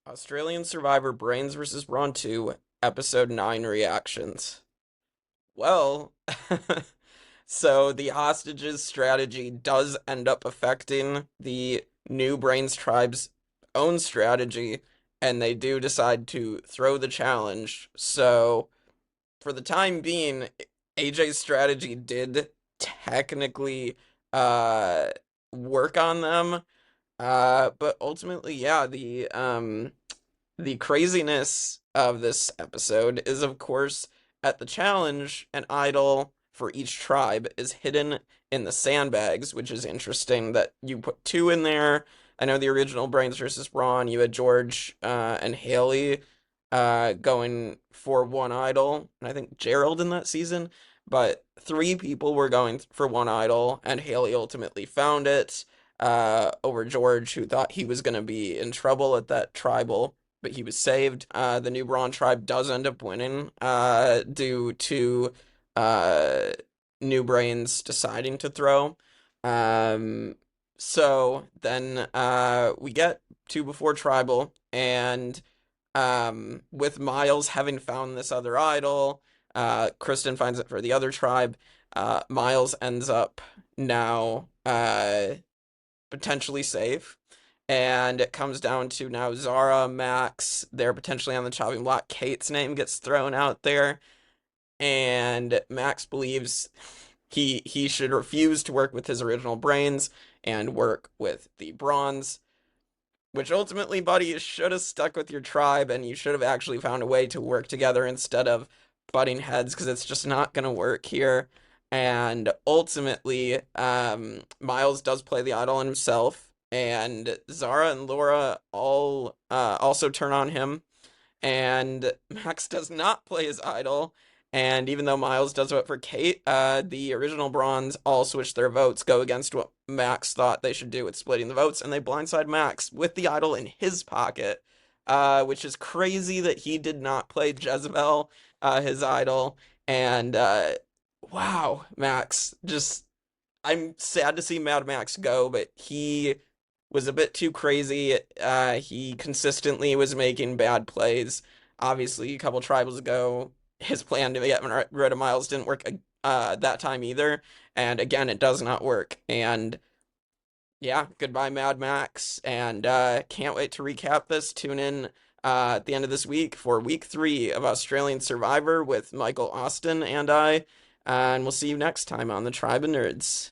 Australian Survivor Brains vs. Brawn 2, Episode 9 reactions. Well, so the hostages strategy does end up affecting the new Brains tribe's own strategy, and they do decide to throw the challenge. So, for the time being, AJ's strategy did technically uh work on them. But ultimately, yeah, the craziness of this episode is, of course, at the challenge, an idol for each tribe is hidden in the sandbags, which is interesting that you put two in there. I know the original Brains versus Brawn, you had George and Haley going for one idol, and I think Gerald in that season, but three people were going for one idol, and Haley ultimately found it over George, who thought he was going to be in trouble at that tribal, but he was saved. The New Brawn tribe does end up winning due to uh, New Brains deciding to throw. Um, so then we get two before tribal, and with Miles having found this other idol, Kristen finds it for the other tribe. Miles ends up now potentially safe. And it comes down to now Zara, Max, they're potentially on the chopping block. Kate's name gets thrown out there, and Max believes he should refuse to work with his original brains and work with the bronze, which ultimately, buddy, you should have stuck with your tribe and you should have actually found a way to work together instead of butting heads, because it's just not going to work here. And ultimately, Miles does play the idol on himself, and Zara and Laura all also turn on him, and Max does not play his idol. And even though Miles does vote for Kate, the original Bronze all switch their votes, go against what Max thought they should do with splitting the votes, and they blindside Max with the idol in his pocket, which is crazy that he did not play Jezebel, his idol. And wow, Max, just I'm sad to see Mad Max go, but he was a bit too crazy. He consistently was making bad plays. Obviously, a couple tribals ago, his plan to get rid of Miles didn't work that time either. And again, it does not work. And yeah, goodbye, Mad Max. And can't wait to recap this. Tune in at the end of this week for week 3 of Australian Survivor with Michael Austin and I. And we'll see you next time on the Tribe of Nerds.